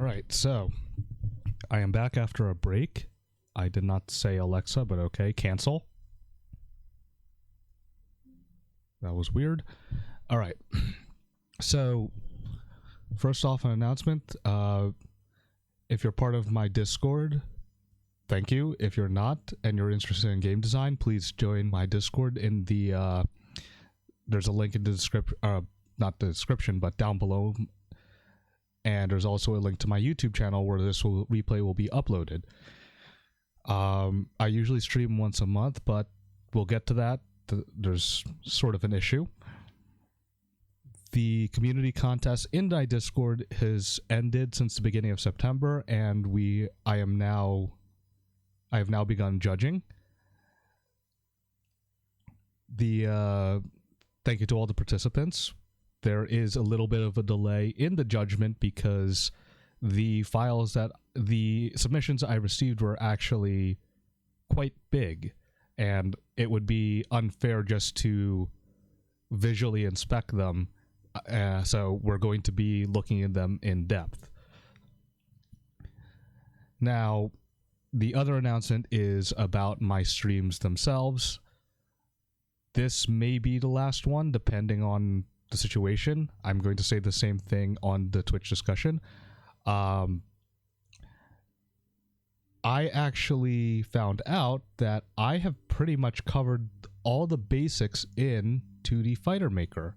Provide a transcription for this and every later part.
right, so I am back after a break. I did not say Alexa, but okay, cancel. That was weird. All right. So, first off, an announcement. If you're part of my Discord, thank you. If you're not and you're interested in game design, please join my Discord in the there's a link in the description, not the description, but down below. And there's also a link to my YouTube channel where this replay will be uploaded. I usually stream once a month, but we'll get to that. There's sort of an issue. The community contest in my Discord has ended since the beginning of September, and I have now begun judging. Thank you to all the participants. There is a little bit of a delay in the judgment because the submissions I received were actually quite big, and it would be unfair just to visually inspect them. So we're going to be looking at them in depth. Now, the other announcement is about my streams themselves. This may be the last one, depending on the situation. I'm going to say the same thing on the Twitch discussion. I actually found out that I have pretty much covered all the basics in 2D Fighter Maker.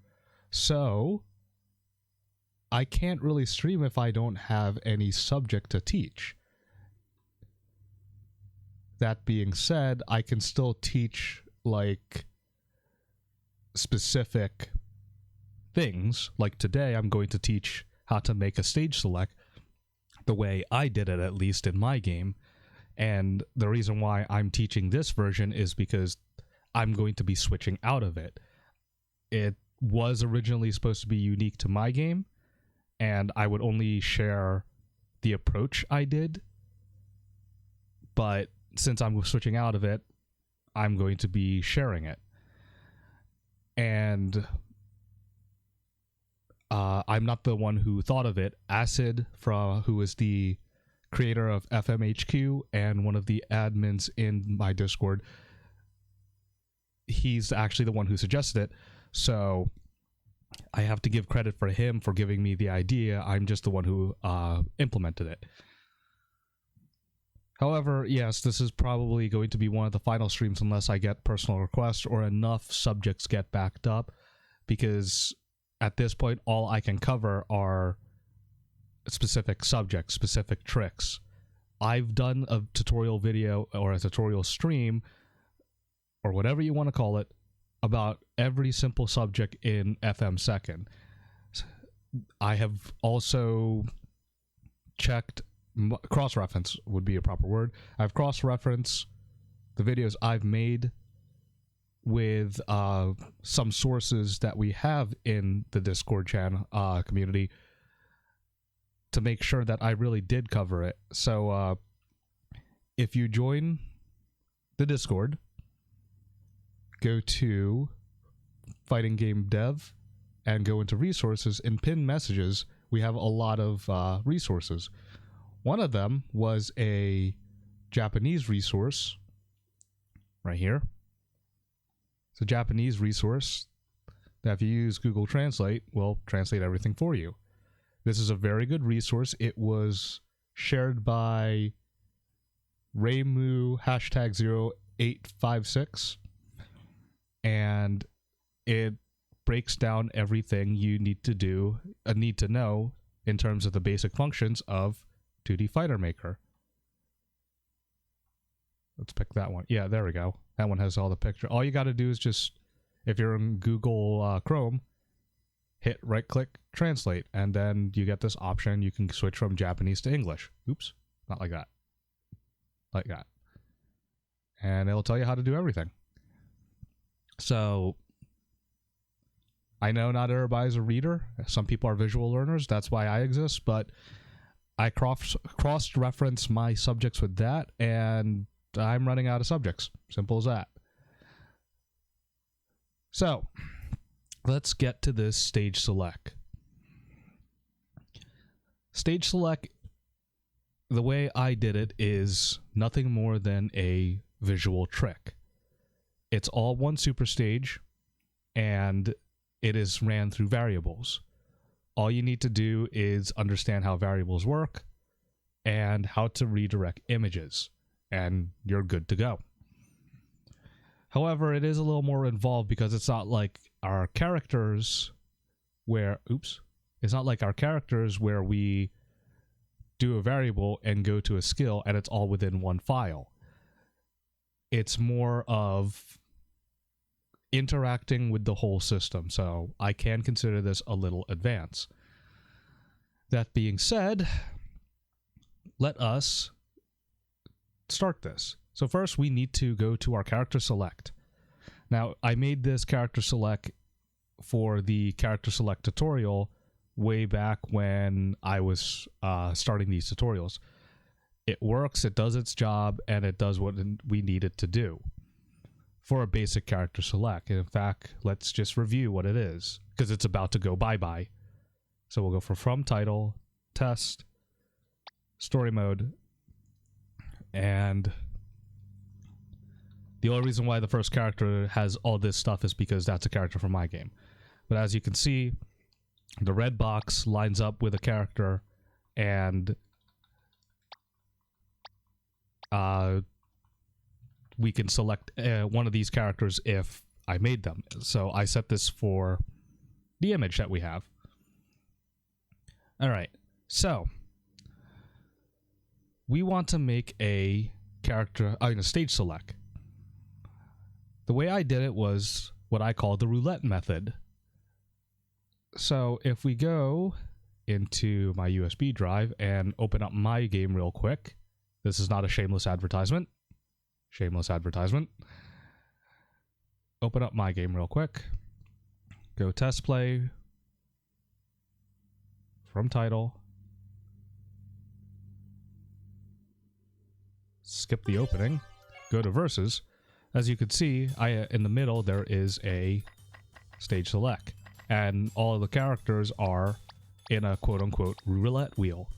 So I can't really stream if I don't have any subject to teach. That being said, I can still teach like specific things. Like today, I'm going to teach how to make a stage select the way I did it, at least in my game. And the reason why I'm teaching this version is because I'm going to be switching out of it. It was originally supposed to be unique to my game, and I would only share the approach I did. But since I'm switching out of it, I'm going to be sharing it. And I'm not the one who thought of it. Acid, who is the creator of FMHQ and one of the admins in my Discord, he's actually the one who suggested it. So I have to give credit for him for giving me the idea. I'm just the one who implemented it. However, yes, this is probably going to be one of the final streams unless I get personal requests or enough subjects get backed up, because at this point, all I can cover are specific subjects, specific tricks. I've done a tutorial video or a tutorial stream, or whatever you want to call it, about every simple subject in FM Second. I have also checked, cross-reference would be a proper word. I've cross-referenced the videos I've made with some sources that we have in the Discord channel community to make sure that I really did cover it. So if you join the Discord, go to Fighting Game Dev and go into resources. In pinned messages, we have a lot of resources. One of them was a Japanese resource right here. It's a Japanese resource that if you use Google Translate, will translate everything for you. This is a very good resource. It was shared by Reimu #0856, and it breaks down everything you need to know in terms of the basic functions of 2D Fighter Maker. Let's pick that one. Yeah, there we go. That one has all the picture. All you got to do is just, if you're in Google Chrome, hit right-click, translate, and then you get this option. You can switch from Japanese to English. Oops, not like that. Like that. And it'll tell you how to do everything. So, I know not everybody's a reader. Some people are visual learners. That's why I exist. But I cross-reference my subjects with that, and I'm running out of subjects. Simple as that. So, let's get to this stage select. Stage select the way I did it is nothing more than a visual trick. It's all one super stage, and it is ran through variables. All you need to do is understand how variables work and how to redirect images, and you're good to go. However, it is a little more involved because it's not like our characters where, it's not like our characters where we do a variable and go to a skill and it's all within one file. It's more of interacting with the whole system, so I can consider this a little advanced. That being said, let us start this. So first we need to go to our character select. Now, I made this character select for the character select tutorial way back when I was starting these tutorials. It works, it does its job, and it does what we need it to do for a basic character select. And in fact, let's just review what it is, because it's about to go bye-bye. So we'll go from title, test, story mode, and the only reason why the first character has all this stuff is because that's a character from my game. But as you can see, the red box lines up with a character, and we can select one of these characters if I made them. So I set this for the image that we have. All right, so we want to make a character, a stage select. The way I did it was what I call the roulette method. So if we go into my USB drive and open up my game real quick, this is not a shameless advertisement. Shameless advertisement. Open up my game real quick. Go test play. From title. Skip the opening. Go to versus. As you can see, in the middle there is a stage select, and all of the characters are in a quote-unquote roulette wheel.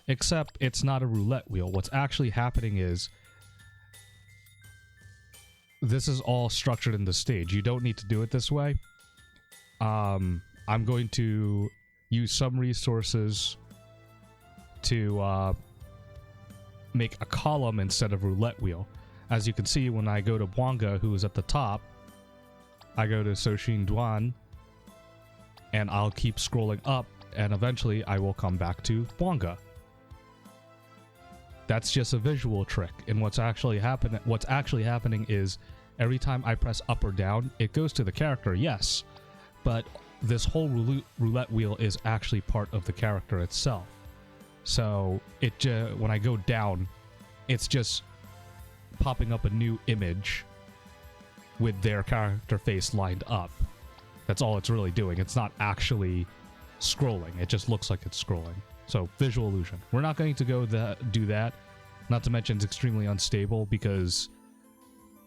Except it's not a roulette wheel. What's actually happening is this is all structured in the stage. You don't need to do it this way. I'm going to use some resources to make a column instead of roulette wheel. As you can see, when I go to Bwanga, who is at the top, I go to Soshin Duan, and I'll keep scrolling up, and eventually I will come back to Bwanga. That's just a visual trick, and what's actually happening is every time I press up or down, it goes to the character, yes, but this whole roulette wheel is actually part of the character itself. So when I go down, it's just popping up a new image with their character face lined up. That's all it's really doing. It's not actually scrolling. It just looks like it's scrolling. So visual illusion. We're not going to go do that. Not to mention it's extremely unstable because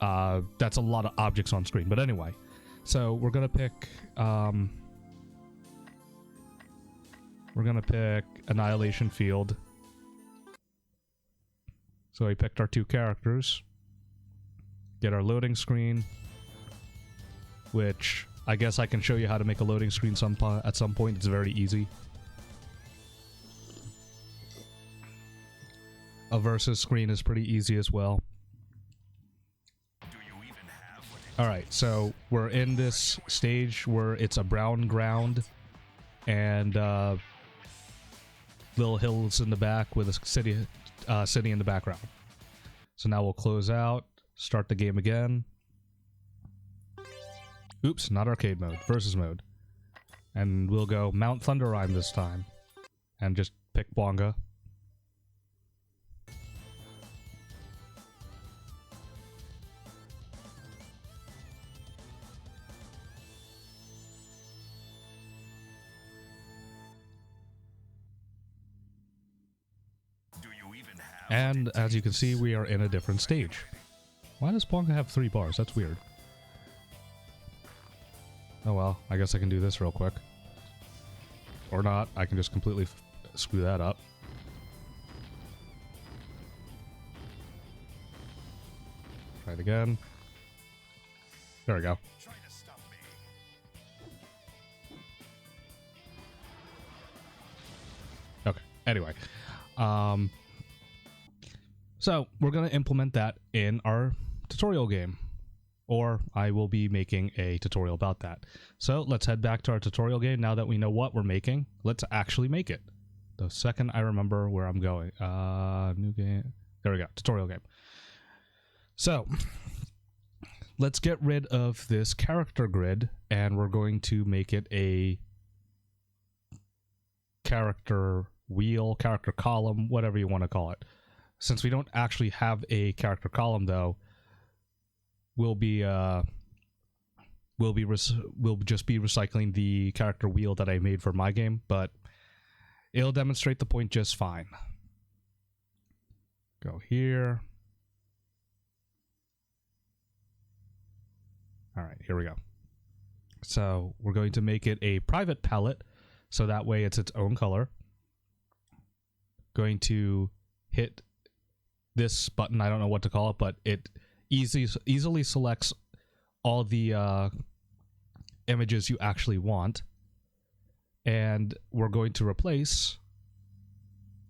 that's a lot of objects on screen. But anyway, so we're gonna pick Annihilation Field. So we picked our two characters. Get our loading screen, which I guess I can show you how to make a loading screen at some point. It's very easy. A versus screen is pretty easy as well. Alright, so we're in this stage where it's a brown ground and little hills in the back with a city in the background. So now we'll close out, start the game again. Oops, not arcade mode, versus mode. And we'll go Mount Thunderrime this time. And just pick Bwanga. And as you can see, we are in a different stage. Why does Bwanga have 3 bars? That's weird. Oh well, I guess I can do this real quick. Or not, I can just completely screw that up. try it again. There we go. Okay, anyway. So we're going to implement that in our tutorial game. Or I will be making a tutorial about that. So let's head back to our tutorial game. Now that we know what we're making, let's actually make it. The second I remember where I'm going. New game. There we go. Tutorial game. So let's get rid of this character grid, and we're going to make it a character wheel, character column, whatever you want to call it. Since we don't actually have a character column, though, we'll just be recycling the character wheel that I made for my game, but it'll demonstrate the point just fine. Go here. All right, here we go. So we're going to make it a private palette, so that way it's its own color. Going to hit this button, I don't know what to call it, but it easily selects all the images you actually want, and we're going to replace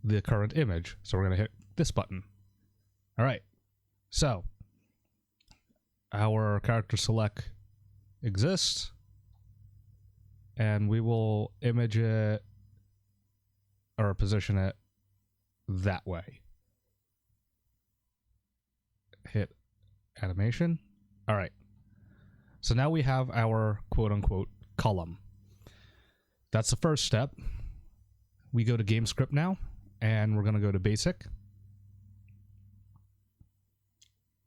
the current image. So we're going to hit this button. All right, so our character select exists, and we will image it or position it that way. Hit animation. All right. So now we have our quote-unquote column. That's the first step. We go to game script now, and we're going to go to basic.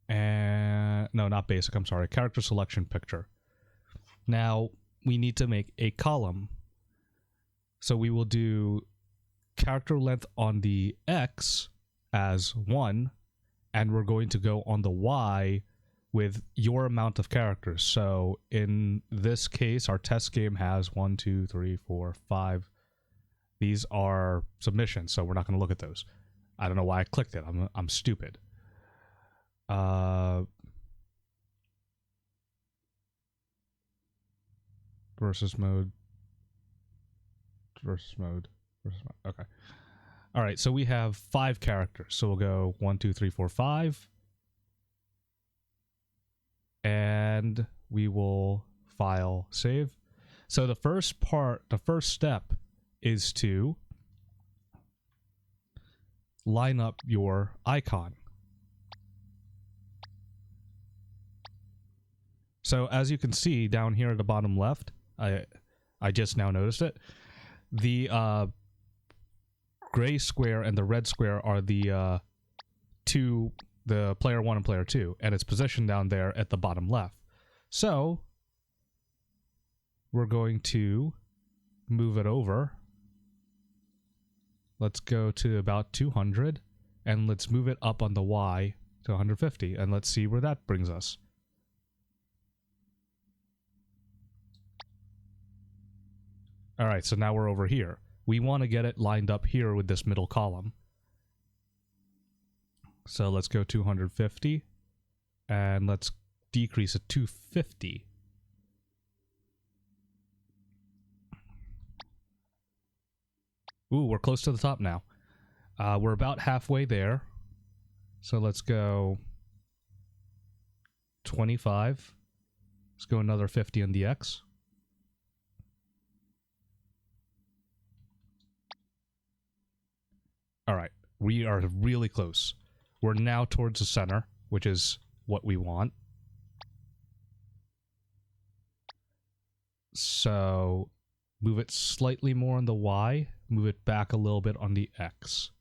And no, not basic, I'm sorry. Character selection picture. Now we need to make a column. So we will do character length on the X as 1, and we're going to go on the Y with your amount of characters. So in this case, our test game has 1, 2, 3, 4, 5. These are submissions, so we're not going to look at those. I don't know why I clicked it. I'm stupid. Versus mode. Okay. All right, so we have 5 characters. So we'll go 1, 2, 3, 4, 5. And we will file save. So the first step is to line up your icon. So as you can see down here at the bottom left, I just now noticed it. The gray square and the red square are the the player 1 and player 2, and it's positioned down there at the bottom left. So we're going to move it over. Let's go to about 200, and let's move it up on the Y to 150, and let's see where that brings us. All right, so now we're over here. We want to get it lined up here with this middle column. So let's go 250, and let's decrease it to 50. Ooh, we're close to the top now. We're about halfway there. So let's go 25. Let's go another 50 on the X. All right, we are really close. We're now towards the center, which is what we want. So move it slightly more on the Y, move it back a little bit on the X.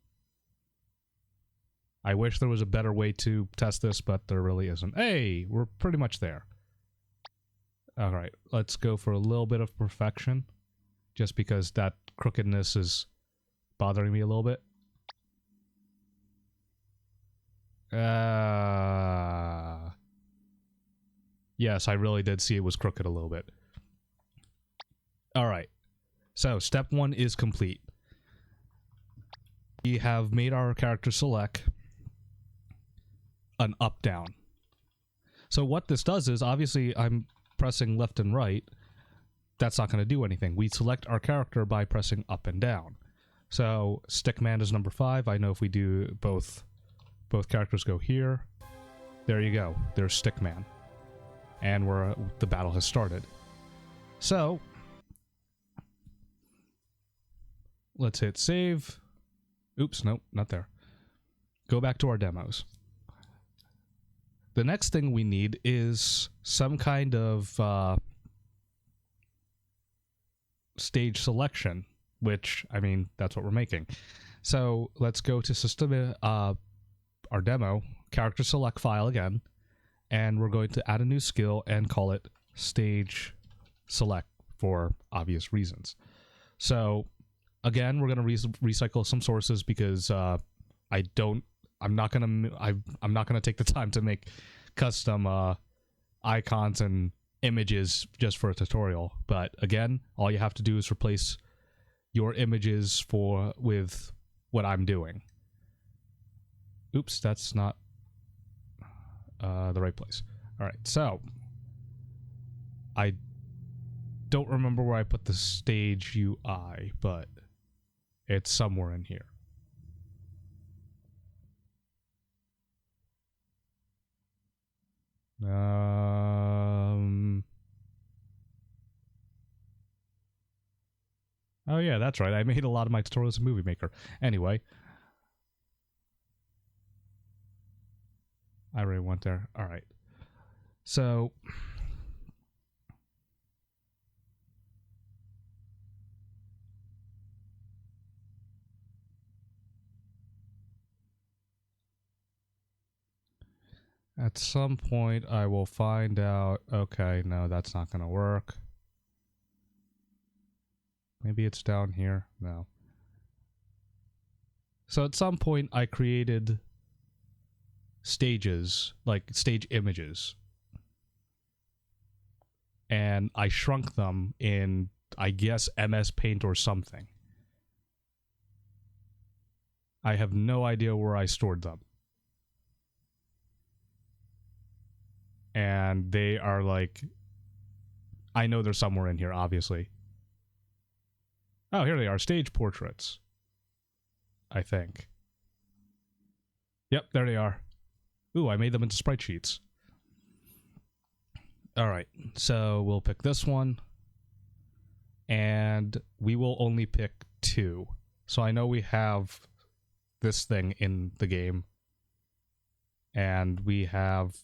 I wish there was a better way to test this, but there really isn't. Hey, we're pretty much there. All right, let's go for a little bit of perfection, just because that crookedness is bothering me a little bit. Yes, I really did see it was crooked a little bit. All right, so step 1 is complete. We have made our character select an up-down. So what this does is, obviously, I'm pressing left and right. That's not going to do anything. We select our character by pressing up and down. So Stickman is number 5. I know if we do both characters go here, there you go. There's Stickman. And the battle has started. So let's hit save. Oops, nope, not there. Go back to our demos. The next thing we need is some kind of stage selection, which, I mean, that's what we're making. So let's go to system, our demo, character select file again, and we're going to add a new skill and call it stage select for obvious reasons. So again, we're going to recycle some sources because I'm not gonna take the time to make custom icons and images just for a tutorial. But again, all you have to do is replace your images with what I'm doing. Oops, that's not the right place. All right, so I don't remember where I put the stage UI, but it's somewhere in here. Oh yeah, that's right. I made a lot of my tutorials in Movie Maker. Anyway, I already went there. All right. So at some point I will find out, okay, no, that's not going to work. Maybe it's down here. No. So at some point I created stages, like stage images. And I shrunk them in, I guess, MS Paint or something. I have no idea where I stored them. And they are like, I know they're somewhere in here, obviously. Oh, here they are, stage portraits. I think. Yep, there they are. Ooh, I made them into sprite sheets. All right, so we'll pick this one. And we will only pick 2. So I know we have this thing in the game. And we have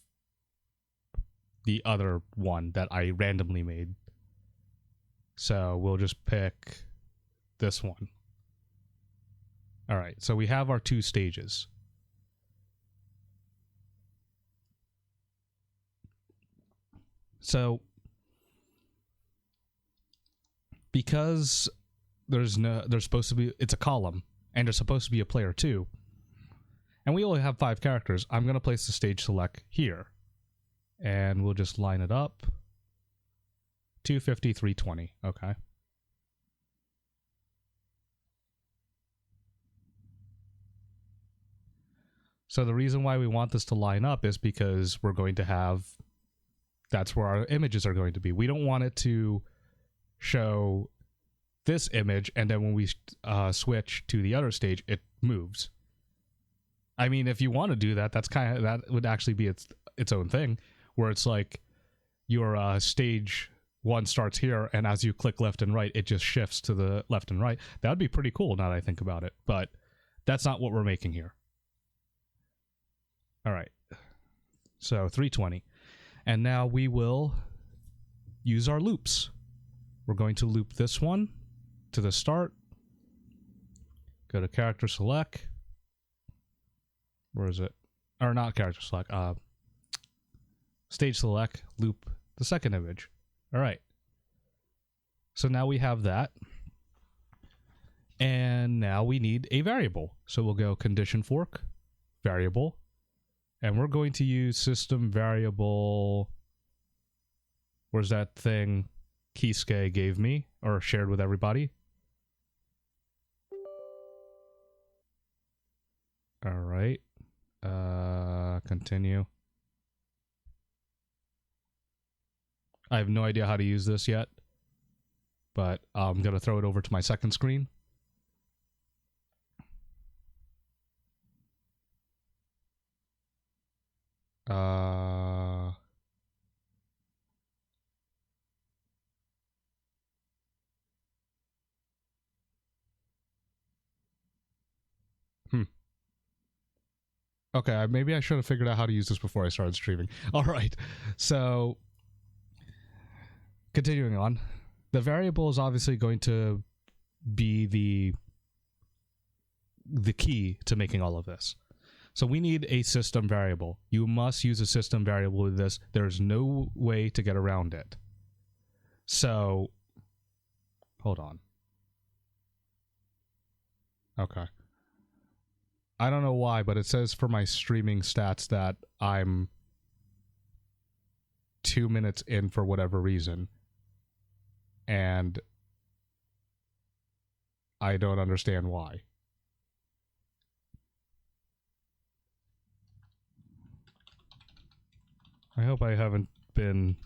the other one that I randomly made. So we'll just pick this one. All right, so we have our 2 stages. So because there's supposed to be, it's a column, and there's supposed to be a player too, and we only have 5 characters, I'm going to place the stage select here. And we'll just line it up. 250, 320. Okay. So the reason why we want this to line up is because we're going to have, that's where our images are going to be. We don't want it to show this image and then when we switch to the other stage, it moves. I mean, if you want to do that, that would actually be its own thing, where it's like your stage 1 starts here, and as you click left and right, it just shifts to the left and right. That would be pretty cool now that I think about it, but that's not what we're making here. All right, so 320. And now we will use our loops. We're going to loop this one to the start. Go to character select. Where is it? Or not character select. Stage select, loop the second image. All right. So now we have that. And now we need a variable. So we'll go condition fork, variable. And we're going to use system variable. Where's that thing Kisuke gave me or shared with everybody? All right. Continue. I have no idea how to use this yet, but I'm going to throw it over to my second screen. Okay, maybe I should have figured out how to use this before I started streaming. All right, so continuing on, the variable is obviously going to be the key to making all of this. So we need a system variable. You must use a system variable with this. There's no way to get around it. So, hold on. Okay. I don't know why, but it says for my streaming stats that I'm 2 minutes in for whatever reason. And I don't understand why. I hope I haven't been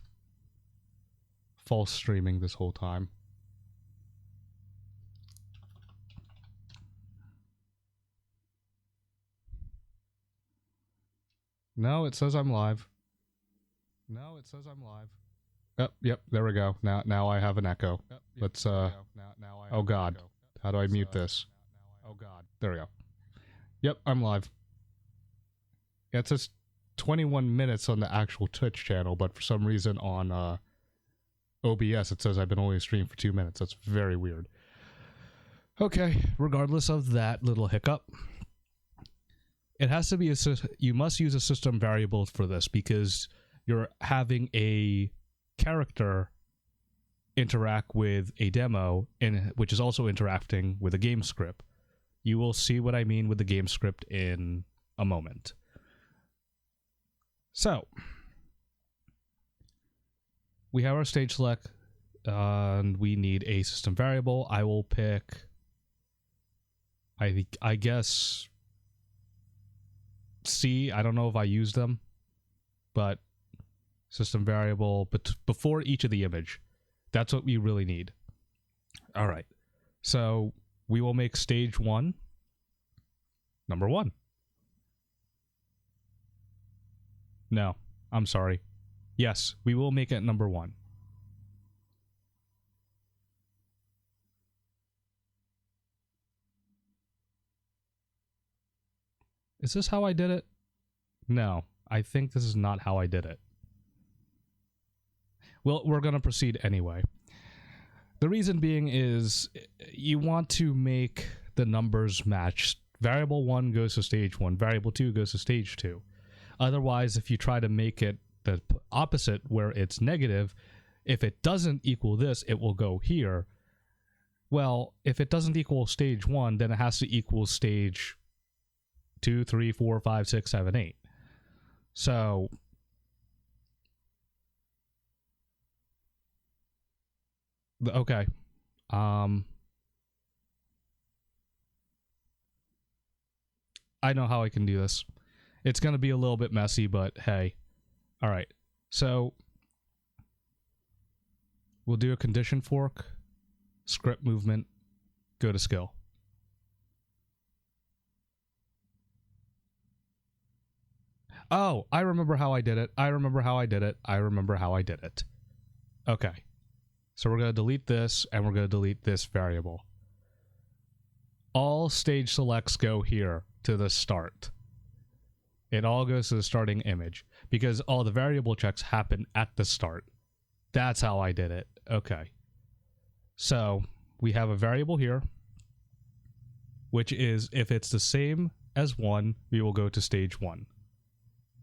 false streaming this whole time. No, it says I'm live. No, it says I'm live. Yep, there we go. Now I have an echo. Let's oh god. How do I mute this? Oh god. There we go. Yep, I'm live. Yeah, it says 21 minutes on the actual Twitch channel, but for some reason on OBS it says I've been only streaming for 2 minutes. That's very weird. Okay, regardless of that little hiccup, it has to be you must use a system variable for this because you're having a character interact with a demo which is also interacting with a game script. You will see what I mean with the game script in a moment. So, we have our stage select, and we need a system variable. I will pick, I guess, C. I don't know if I use them, but system variable, but before each of the image. That's what we really need. All right. So, we will make stage 1 number 1. No, I'm sorry. Yes, we will make it number 1. Is this how I did it? No, I think this is not how I did it. Well, we're going to proceed anyway. The reason being is you want to make the numbers match. Variable 1 goes to stage 1. Variable 2 goes to stage 2. Otherwise, if you try to make it the opposite where it's negative, if it doesn't equal this, it will go here. Well, if it doesn't equal stage 1, then it has to equal stage 2, 3, 4, 5, 6, 7, 8. So, okay. I know how I can do this. It's going to be a little bit messy, but hey. All right. So we'll do a condition fork, script movement, go to skill. Oh, I remember how I did it. I remember how I did it. I remember how I did it. Okay. So we're going to delete this, and we're going to delete this variable. All stage selects go here to the start. It all goes to the starting image because all the variable checks happen at the start. That's how I did it. Okay. So we have a variable here, which is if it's the same as 1, we will go to stage 1.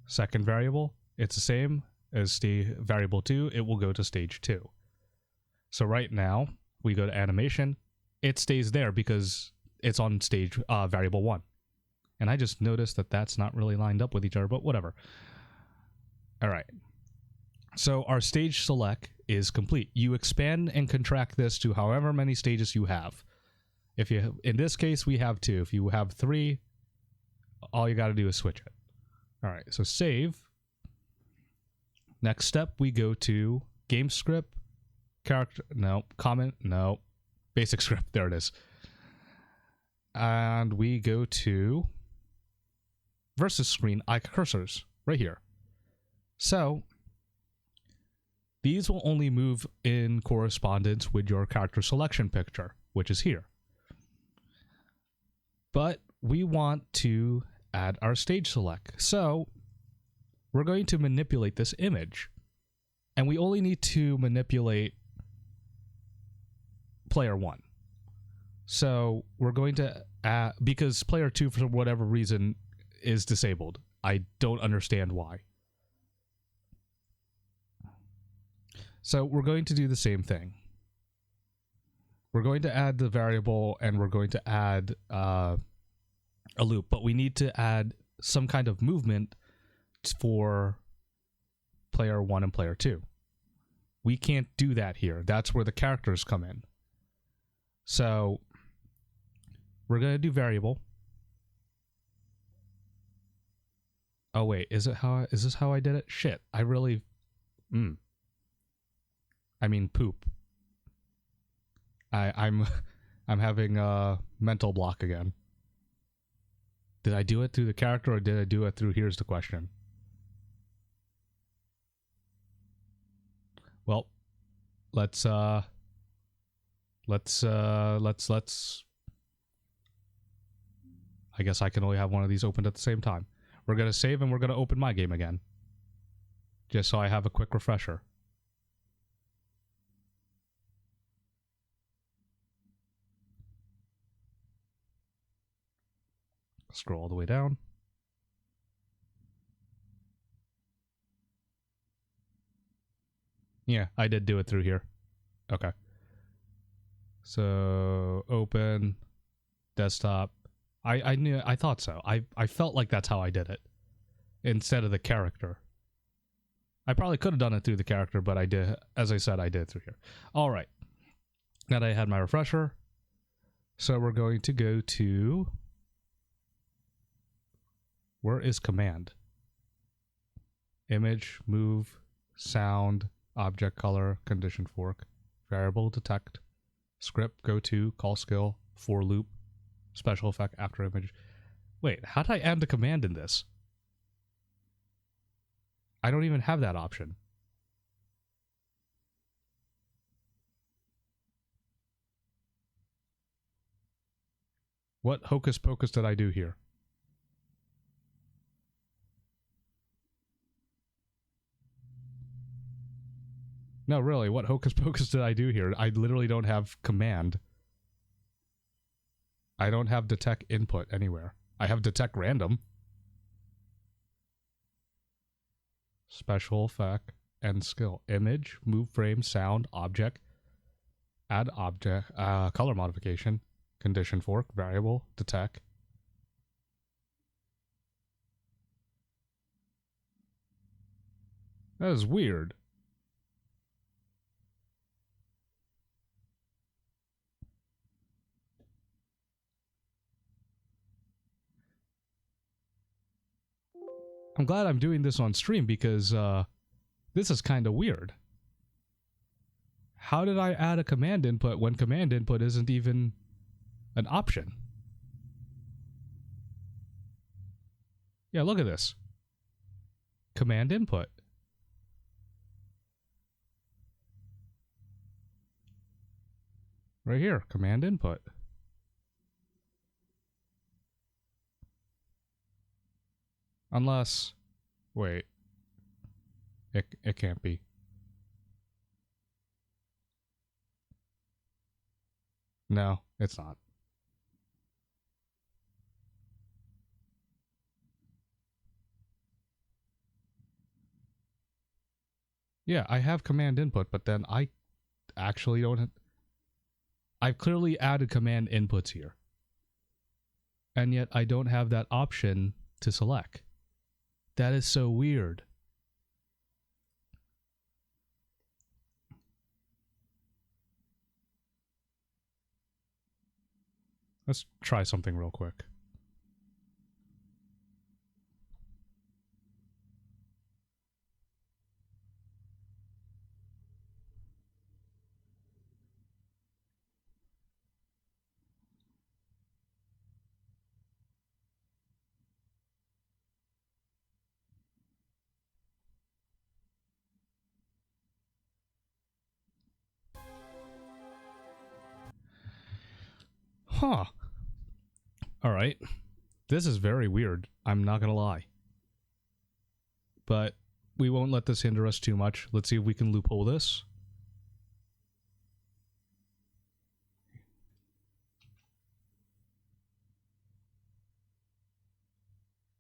Second variable, it's the same as variable 2, it will go to stage 2. So right now, we go to animation, it stays there because it's on stage variable 1. And I just noticed that that's not really lined up with each other, but whatever. All right. So our stage select is complete. You expand and contract this to however many stages you have. If you, in this case, we have 2. If you have 3, all you got to do is switch it. All right. So save. Next step, we go to game script, character, no, comment, no, basic script, there it is. And we go to versus screen cursors right here. So these will only move in correspondence with your character selection picture, which is here. But we want to add our stage select. So we're going to manipulate this image. And we only need to manipulate player 1. So we're going to add, because player 2 for whatever reason is disabled. I don't understand why. So we're going to do the same thing. We're going to add the variable and we're going to add a loop, but we need to add some kind of movement for player 1 and player 2. We can't do that here. That's where the characters come in. So we're going to do variable. Oh wait, is this how I did it? Shit, I really I mean poop. I'm having a mental block again. Did I do it through the character or did I do it through here's the question? Well, let's I guess I can only have one of these opened at the same time. We're going to save and we're going to open my game again. Just so I have a quick refresher. Scroll all the way down. Yeah, I did do it through here. Okay. So open desktop. I thought so. I felt like that's how I did it instead of the character. I probably could have done it through the character, but I did, as I said, I did it through here. All right. Now that I had my refresher, so we're going to go to, where is command? Image, move, sound, object color, condition fork, variable detect, script, go to, call skill, for loop, special effect, after image. Wait, how did I add the command in this? I don't even have that option. What hocus pocus did I do here? No, really, what hocus pocus did I do here? I literally don't have command. I don't have detect input anywhere. I have detect random. Special effect and skill. Image, move frame, sound, object, add object, color modification, condition fork, variable, detect. That is weird. I'm glad I'm doing this on stream because this is kind of weird. How did I add a command input when command input isn't even an option? Yeah, look at this. Command input. Right here, command input. Unless, wait, it can't be. No, it's not. Yeah, I have command input, but then I actually don't. I've clearly added command inputs here. And yet I don't have that option to select. That is so weird. Let's try something real quick. Huh. Alright. This is very weird. I'm not gonna lie. But we won't let this hinder us too much. Let's see if we can loophole this.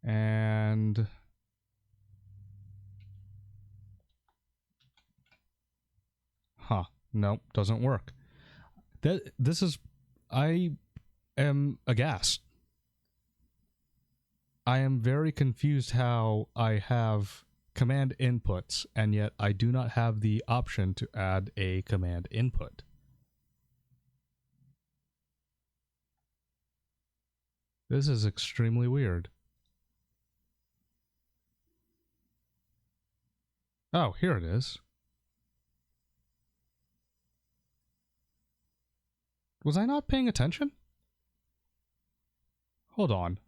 And nope, doesn't work. I am aghast. I am very confused how I have command inputs and yet I do not have the option to add a command input. This is extremely weird. Oh, here it is. Was I not paying attention? Hold on.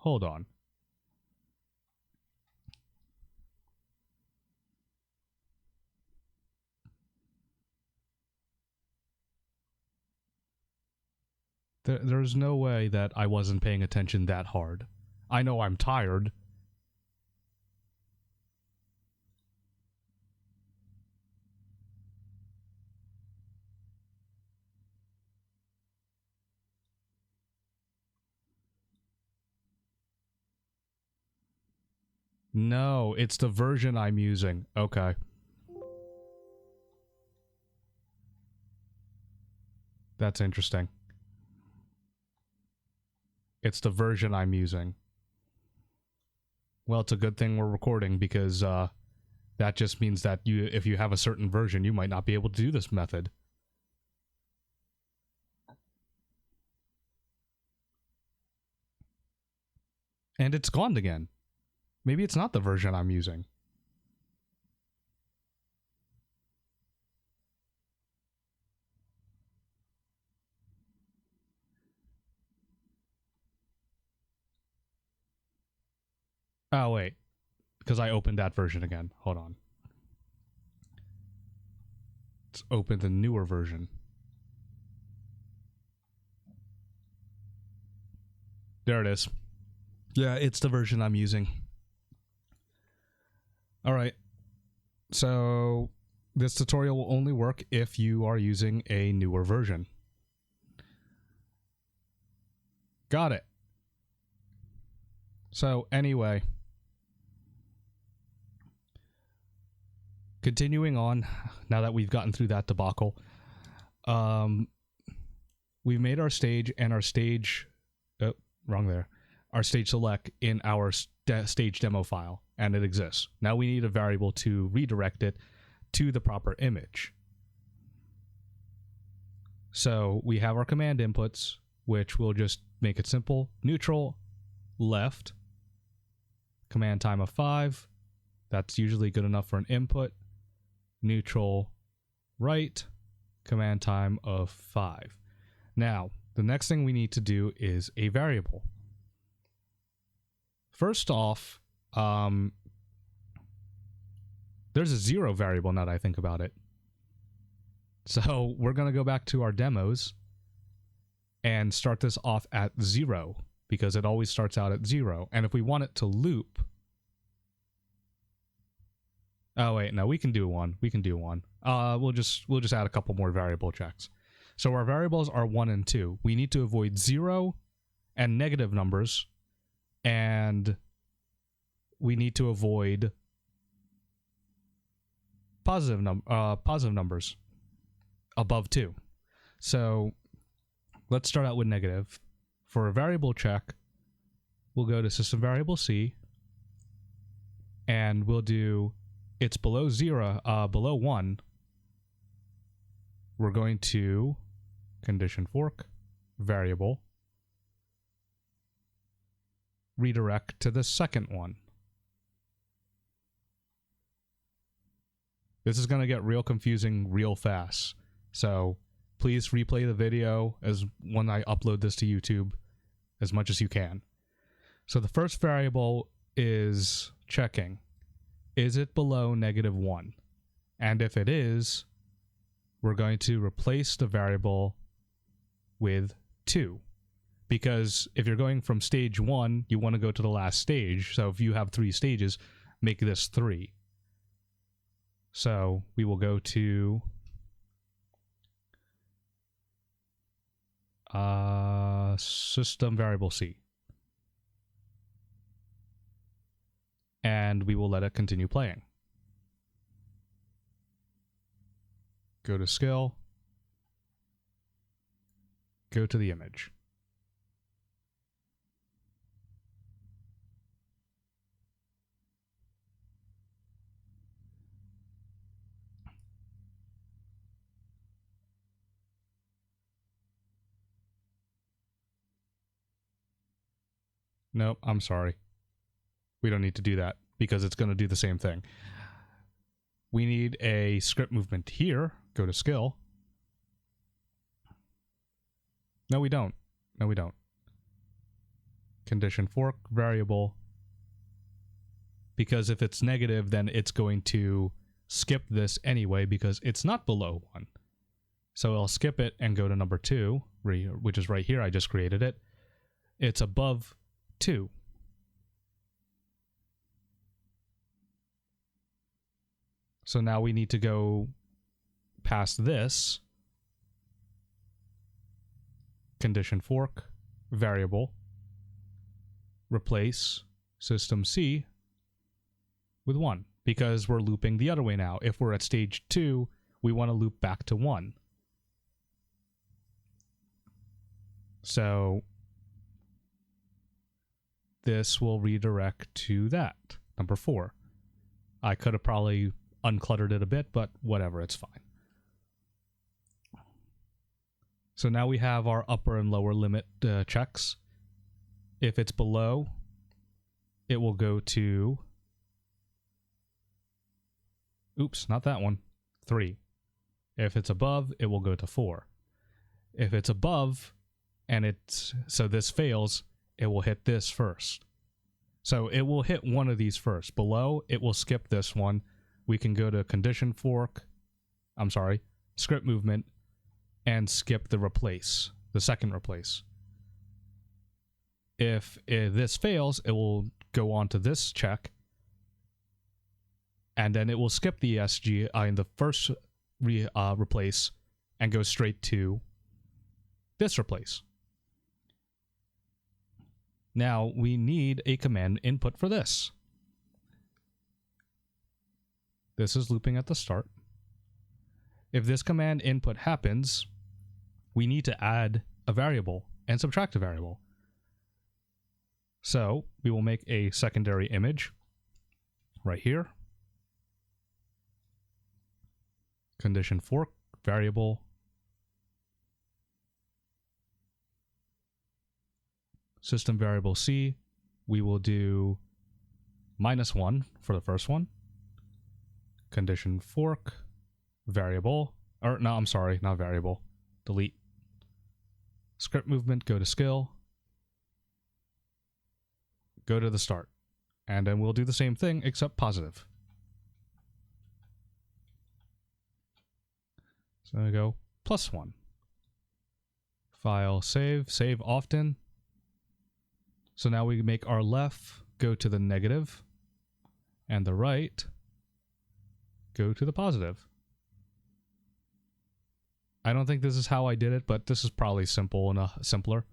There's no way that I wasn't paying attention that hard. I know I'm tired. No, it's the version I'm using. Okay. That's interesting. It's the version I'm using. Well, it's a good thing we're recording because that just means that if you have a certain version, you might not be able to do this method. And it's gone again. Maybe it's not the version I'm using. Oh, wait. Because I opened that version again. Hold on. Let's open the newer version. There it is. Yeah, it's the version I'm using. Alright. So, this tutorial will only work if you are using a newer version. Got it. So, anyway. Continuing on, now that we've gotten through that debacle, we've made our stage and our stage, our stage select in our stage demo file, and it exists. Now we need a variable to redirect it to the proper image. So we have our command inputs, which will just make it simple. Neutral, left, command time of 5. That's usually good enough for an input. Neutral, right, command time of 5. Now, the next thing we need to do is a variable. First off, there's a 0 variable now that I think about it. So we're going to go back to our demos and start this off at 0 because it always starts out at 0. And if we want it to loop, oh wait, no, we can do one. We'll just add a couple more variable checks. So our variables are 1 and 2. We need to avoid 0 and negative numbers, and we need to avoid positive numbers above 2. So let's start out with negative. For a variable check, we'll go to system variable C, and we'll do it's below 0, below 1. We're going to condition fork variable redirect to the second one. This is going to get real confusing real fast. So please replay the video as when I upload this to YouTube as much as you can. So the first variable is checking. Is it below -1? And if it is, we're going to replace the variable with 2. because if you're going from stage 1, you want to go to the last stage. So if you have 3 stages, make this 3. So we will go to system variable C. And we will let it continue playing. Go to skill. Go to the image. Nope, I'm sorry. We don't need to do that because it's going to do the same thing. We need a script movement here. Go to skill. No, we don't. No, we don't. Condition fork variable. Because if it's negative, then it's going to skip this anyway because it's not below 1. So I'll skip it and go to number 2, which is right here. I just created it. It's above 2. So now we need to go past this. Condition fork, variable, replace system C with 1. Because we're looping the other way now. If we're at stage 2, we want to loop back to 1. So this will redirect to that, number 4. I could have probably uncluttered it a bit, but whatever, it's fine. So now we have our upper and lower limit checks. If it's below, it will go to... Oops, not that one. 3. If it's above, it will go to 4. If it's above, and so this fails, it will hit this first. So it will hit one of these first. Below, it will skip this one. We can go to condition fork, script movement, and skip the replace, the second replace. If this fails, it will go on to this check, and then it will skip the SG in the first replace and go straight to this replace. Now we need a command input for this. This is looping at the start. If this command input happens, we need to add a variable and subtract a variable. So we will make a secondary image right here. Condition fork variable. System variable C. We will do -1 for the first one. Condition fork variable. Or no, I'm sorry, not variable. Delete. Script movement, go to skill. Go to the start. And then we'll do the same thing except positive. So I go +1. File, save often. So now we make our left go to the negative and the right go to the positive. I don't think this is how I did it, but this is probably simple and simpler.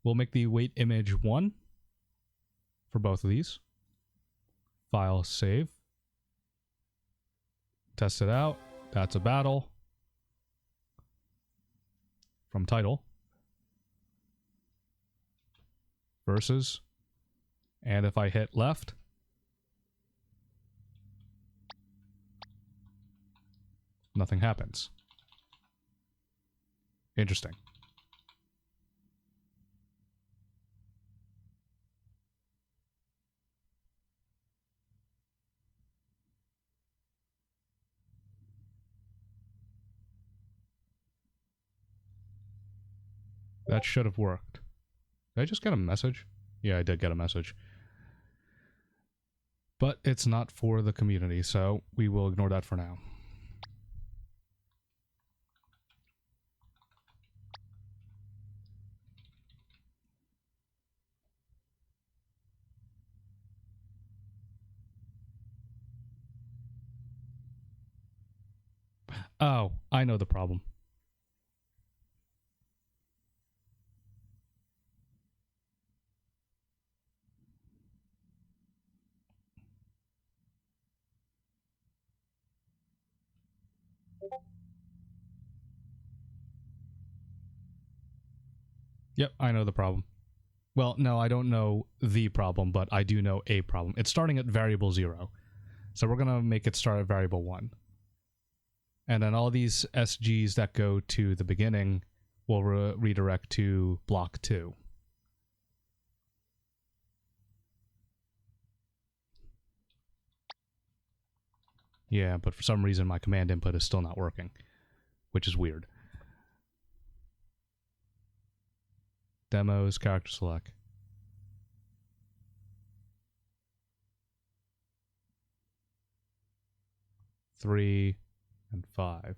We'll make the weight image 1 for both of these. File, save. Test it out. That's a battle. From title. Versus. And if I hit left, nothing happens. Interesting. That should have worked. Did I just get a message? Yeah, I did get a message. But it's not for the community, so we will ignore that for now. Oh, I know the problem. Yep, I know the problem. Well, no, I don't know the problem, but I do know a problem. It's starting at variable 0. So we're going to make it start at variable 1. And then all these SGs that go to the beginning will redirect to block 2. Yeah, but for some reason my command input is still not working, which is weird. Demos, character select. Three and 5.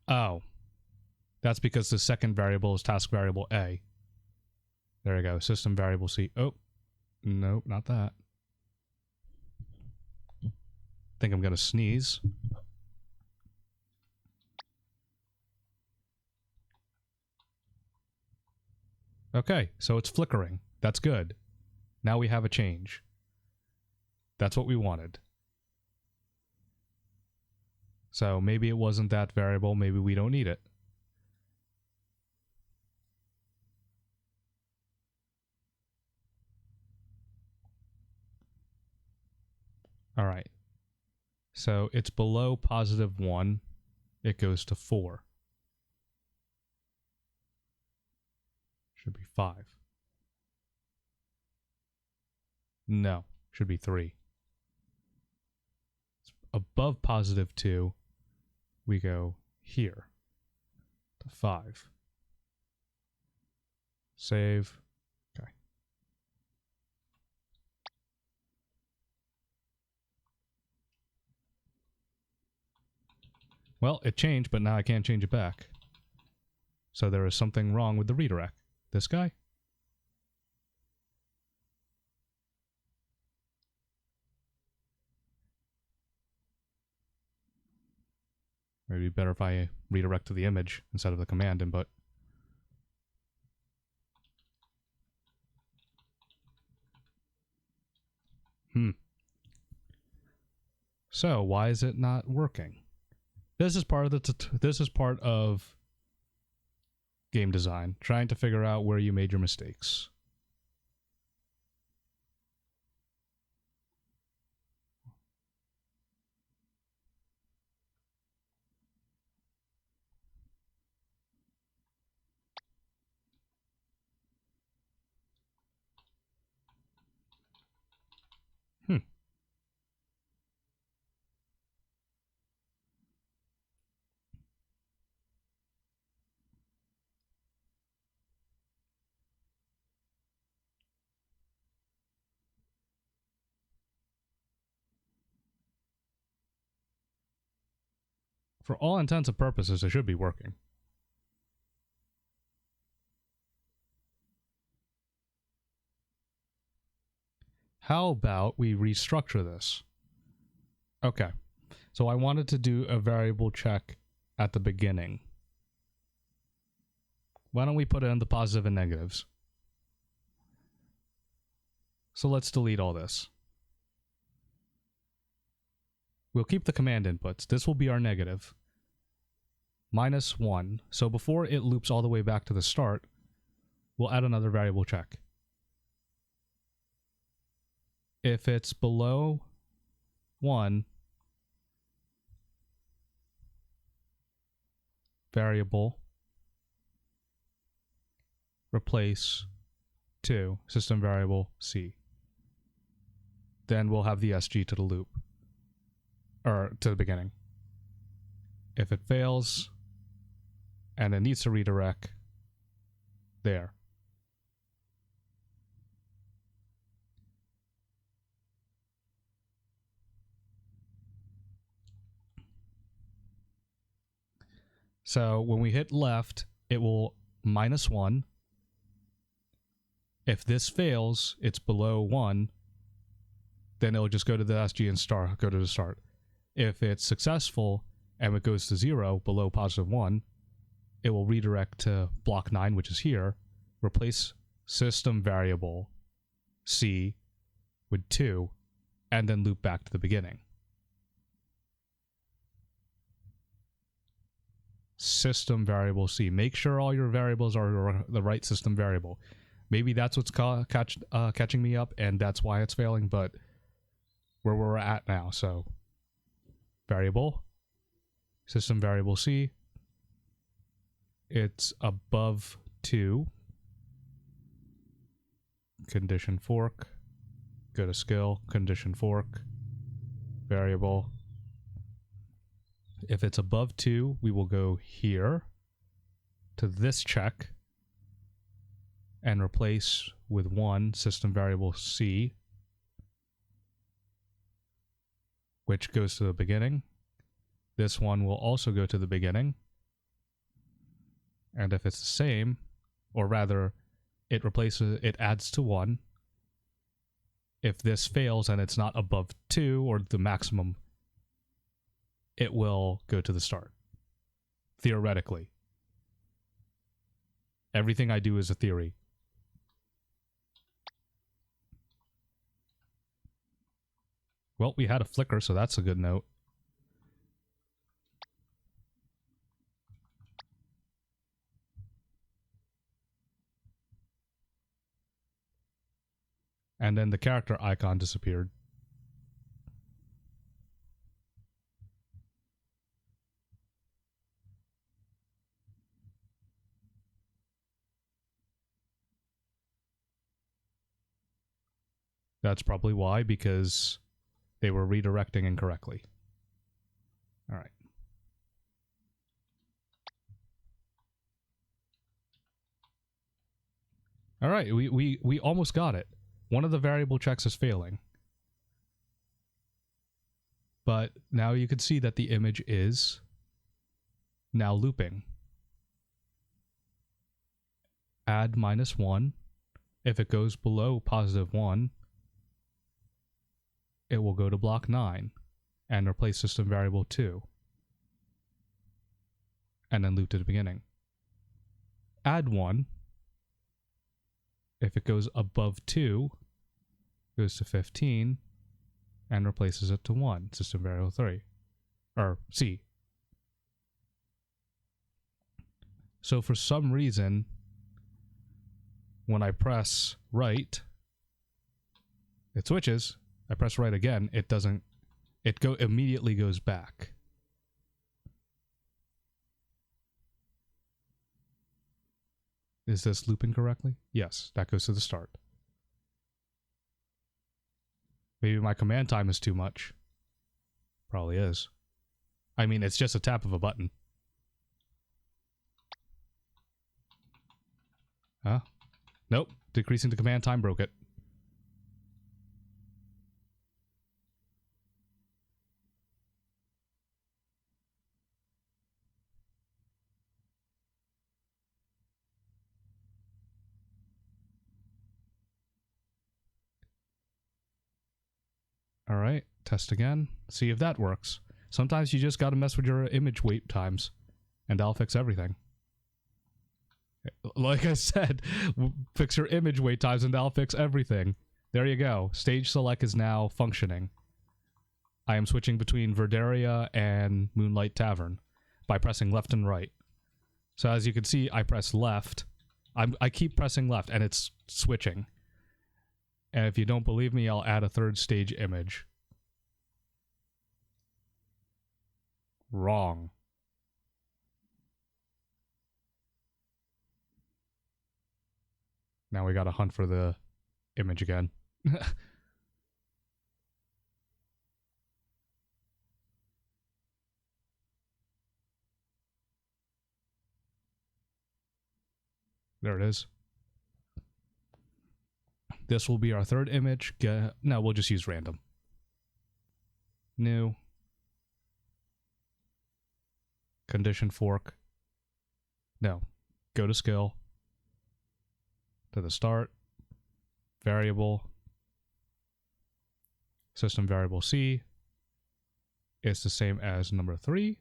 Oh, that's because the second variable is task variable A. There we go. System variable C. Oh, nope, not that. Think I'm gonna sneeze. Okay, so it's flickering. That's good. Now we have a change. That's what we wanted. So maybe it wasn't that variable. Maybe we don't need it. All right. So it's below positive 1. It goes to 4. Should be 5. No, should be 3. It's above positive 2. We go here to 5. Save. Okay. Well, it changed, but now I can't change it back. So there is something wrong with the redirect. This guy? Maybe better if I redirect to the image instead of the command input. So why is it not working? This is part of game design, trying to figure out where you made your mistakes. For all intents and purposes, it should be working. How about we restructure this? Okay, so I wanted to do a variable check at the beginning. Why don't we put in the positive and negatives? So let's delete all this. We'll keep the command inputs. This will be our negative. -1. So before it loops all the way back to the start, we'll add another variable check. If it's below 1, variable replace 2, system variable C. Then we'll have the SG to the loop, or to the beginning. If it fails and it needs to redirect, there. So when we hit left, it will -1. If this fails, it's below 1, then it'll just go to the SG and go to the start. If it's successful, and it goes to 0 below +1, it will redirect to block 9, which is here, replace system variable C with 2, and then loop back to the beginning. System variable C. Make sure all your variables are the right system variable. Maybe that's what's catching me up, and that's why it's failing, but where we're at now. So variable, system variable C, it's above 2, condition fork, go to skill, condition fork, variable. If it's above 2, we will go here to this check and replace with 1 system variable C, which goes to the beginning. This one will also go to the beginning. And if it's the same, or rather, it adds to 1. If this fails and it's not above 2 or the maximum, it will go to the start. Theoretically. Everything I do is a theory. Well, we had a flicker, so that's a good note. And then the character icon disappeared. That's probably why, because they were redirecting incorrectly. All right. All right, we almost got it. One of the variable checks is failing. But now you can see that the image is now looping. Add -1. If it goes below +1, it will go to block 9 and replace system variable 2. And then loop to the beginning. Add 1. If it goes above 2, goes to 15 and replaces it to 1, system variable 3, or C. So for some reason, when I press right, it switches. I press right again, it doesn't, immediately goes back. Is this looping correctly? Yes, that goes to the start. Maybe my command time is too much. Probably is. I mean, it's just a tap of a button. Huh? Nope. Decreasing the command time broke it. All right, test again. See if that works. Sometimes you just got to mess with your image wait times, and that'll fix everything. Like I said, fix your image wait times and that'll fix everything. There you go. Stage select is now functioning. I am switching between Verdaria and Moonlight Tavern by pressing left and right. So as you can see, I press left. I keep pressing left and it's switching. And if you don't believe me, I'll add a third stage image. Wrong. Now we gotta hunt for the image again. There it is. This will be our third image. No, we'll just use random. New. Condition fork. No. Go to skill. To the start. Variable. System variable C is the same as number 3.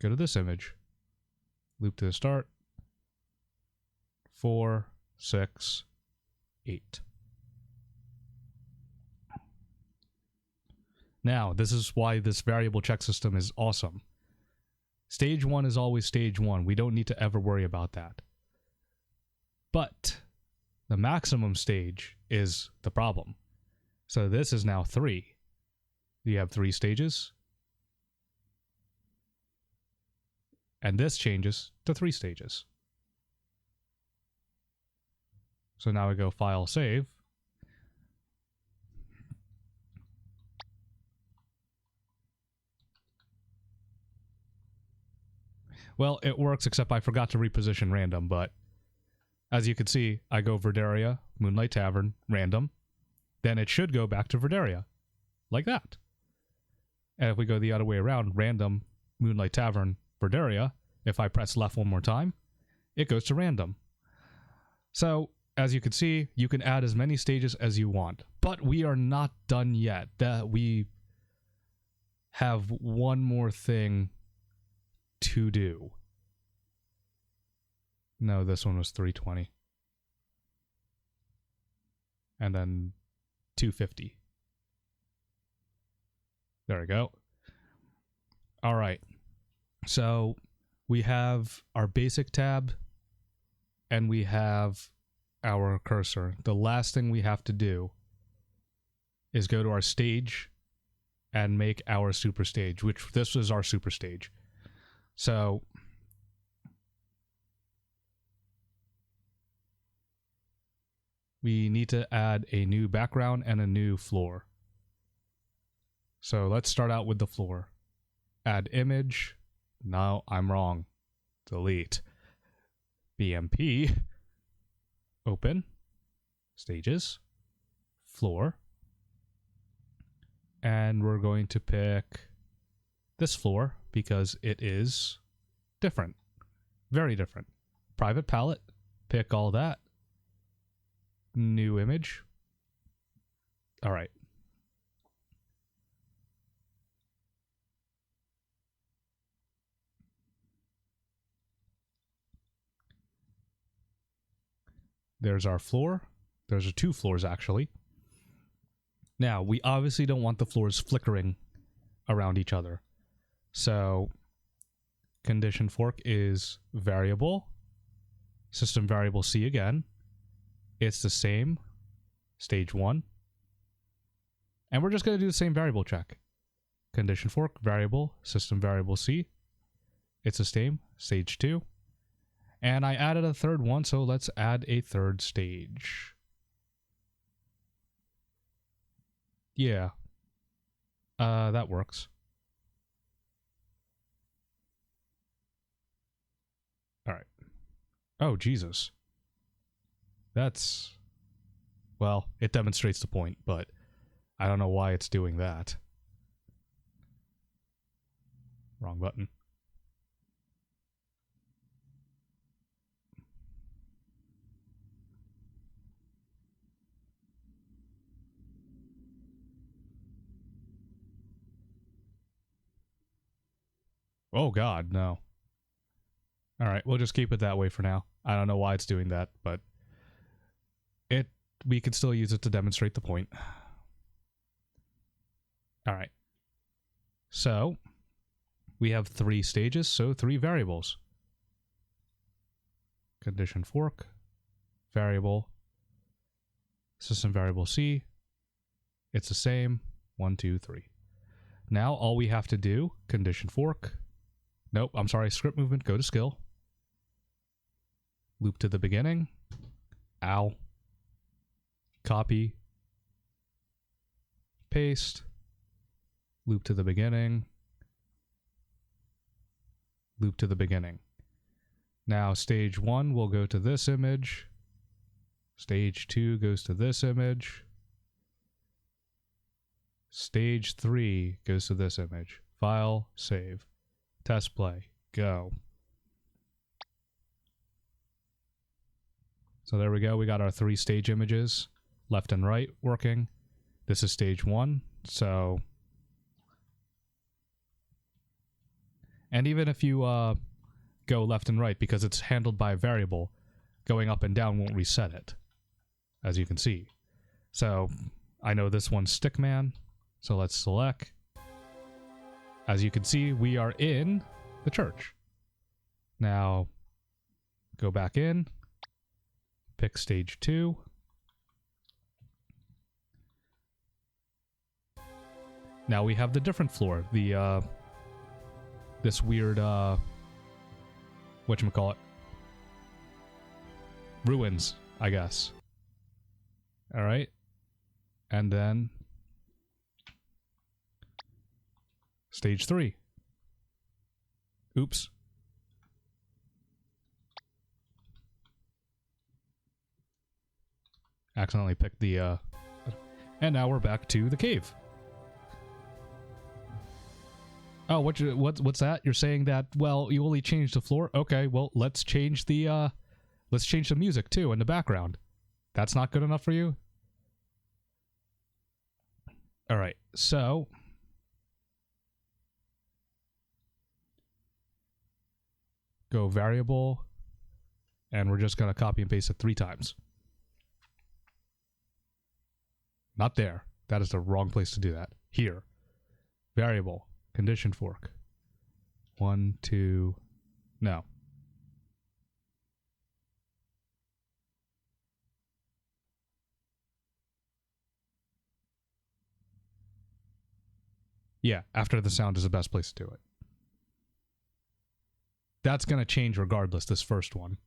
go to this image. Loop to the start. 4, 6, 8. Now, this is why this variable check system is awesome. Stage 1 is always stage 1. We don't need to ever worry about that. But the maximum stage is the problem. So this is now 3. You have 3 stages. And this changes to 3 stages. So now we go File, Save. Well, it works, except I forgot to reposition random, but as you can see, I go Verdaria, Moonlight Tavern, random. Then it should go back to Verdaria, like that. And if we go the other way around, random, Moonlight Tavern, Verdaria, if I press left one more time, it goes to random. So, as you can see, you can add as many stages as you want. But we are not done yet. We have one more thing to do. No, this one was 320. And then 250. There we go. All right. So we have our basic tab and we have our cursor. The last thing we have to do is go to our stage and make our super stage, which this is our super stage. So we need to add a new background and a new floor. So let's start out with the floor. Add image. No, I'm wrong. Delete. BMP. Open. Stages. Floor. And we're going to pick this floor because it is different. Very different. Private palette. Pick all that. New image. All right. There's our floor. There's 2 floors, actually. Now, we obviously don't want the floors flickering around each other. So, condition fork is variable. System variable C again. It's the same. Stage 1. And we're just going to do the same variable check. Condition fork, variable, system variable C. It's the same. Stage 2. And I added a third one, so let's add a third stage. Yeah. That works. All right. Oh, Jesus. That's... Well, it demonstrates the point, but I don't know why it's doing that. Wrong button. Oh god, no. Alright, we'll just keep it that way for now. I don't know why it's doing that, but we can still use it to demonstrate the point. Alright. So, we have 3 stages, so 3 variables. Condition fork, variable, system variable C. It's the same. 1, 2, 3. Now, all we have to do, condition fork. Nope, I'm sorry, script movement, go to skill. Loop to the beginning. Ow. Copy. Paste. Loop to the beginning. Loop to the beginning. Now, stage 1 will go to this image. Stage 2 goes to this image. Stage 3 goes to this image. File, save. Test play. Go. So there we go. We got our 3 stage images, left and right, working. This is stage 1. So, And even if you go left and right, because it's handled by a variable, going up and down won't reset it, as you can see. So I know this one's Stickman, so let's select. As you can see, we are in the church. Now, go back in, pick stage 2. Now we have the different floor, the this weird whatchamacallit, ruins, I guess. All right, and then stage 3. Oops. Accidentally picked the and now we're back to the cave. Oh, what's that? You're saying that, well, you only changed the floor? Okay, well, let's change the music too in the background. That's not good enough for you? All right. So go variable, and we're just going to copy and paste it 3 times. Not there. That is the wrong place to do that. Here. Variable. Condition fork. 1, 2. No. Yeah, after the sound is the best place to do it. That's going to change regardless, this first one.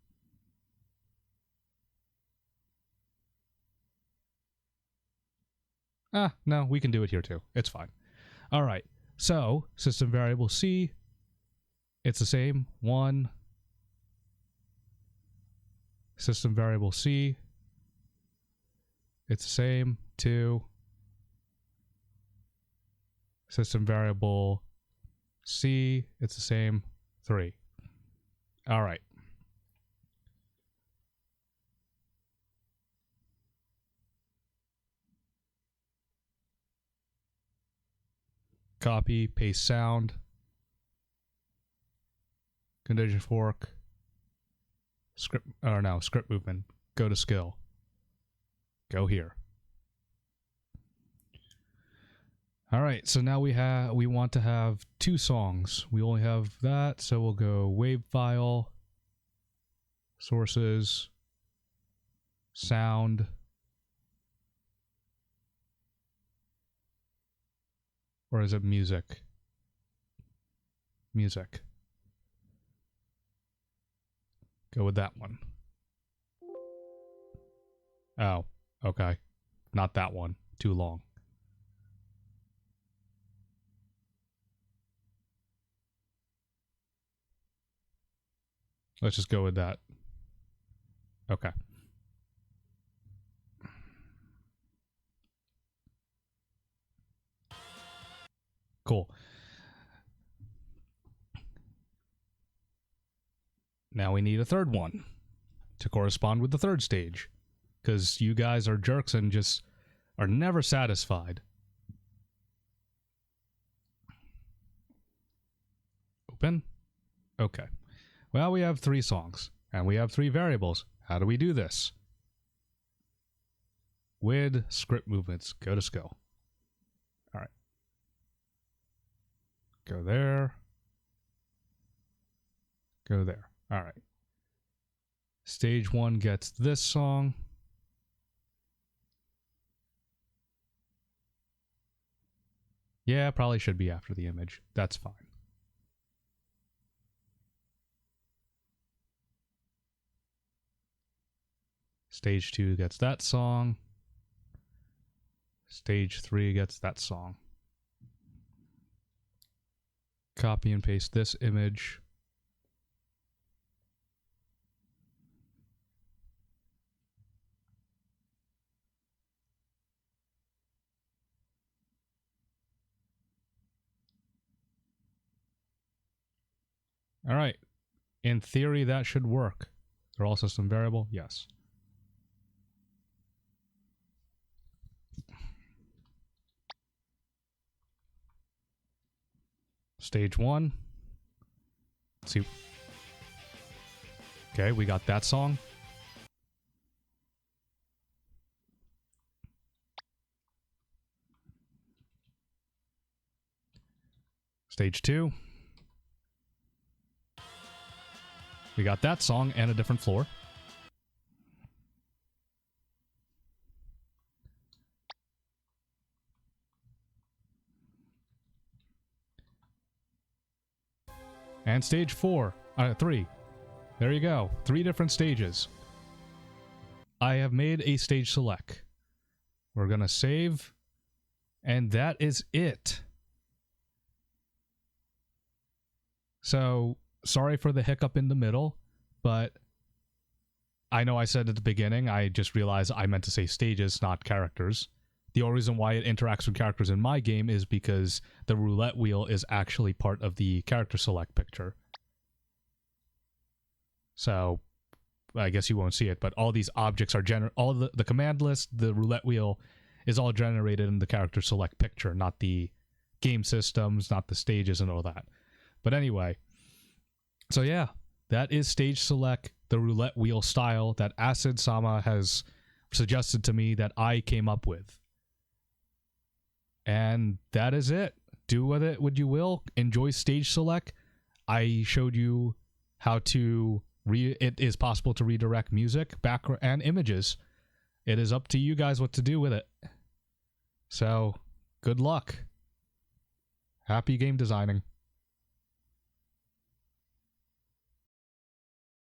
No, we can do it here too. It's fine. All right. So, system variable C, it's the same. 1. System variable C, it's the same. 2. System variable C, it's the same. 3. All right. Copy, paste sound, condition fork, script movement, go to skill, go here. All right, so now we want to have 2 songs. We only have that, so we'll go wave file, sources, sound, or is it music? Music. Go with that one. Oh, okay. Not that one. Too long. Let's just go with that. Okay. Cool. Now we need a third one to correspond with the third stage, because you guys are jerks and just are never satisfied. Open. Okay. Well, we have 3 songs, and we have 3 variables. How do we do this? With script movements, go to skill. All right. Go there. Go there. All right. Stage 1 gets this song. Yeah, probably should be after the image. That's fine. Stage 2 gets that song. Stage 3 gets that song. Copy and paste this image. All right. In theory, that should work. They're all system variable? Yes. Stage 1. See. Okay, we got that song. Stage 2. We got that song and a different floor. And stage 3. There you go. 3 different stages. I have made a stage select. We're going to save. And that is it. So, sorry for the hiccup in the middle, but I know I said at the beginning, I just realized I meant to say stages, not characters. The only reason why it interacts with characters in my game is because the roulette wheel is actually part of the character select picture. So, I guess you won't see it, but all these objects are all the command list, the roulette wheel is all generated in the character select picture, not the game systems, not the stages and all that. But anyway, so yeah, that is stage select, the roulette wheel style that Acid Sama has suggested to me that I came up with. And that is it. Do with it what you will. Enjoy stage select. I showed you how to it is possible to redirect music, background, and images. It is up to you guys what to do with it. So, good luck. Happy game designing.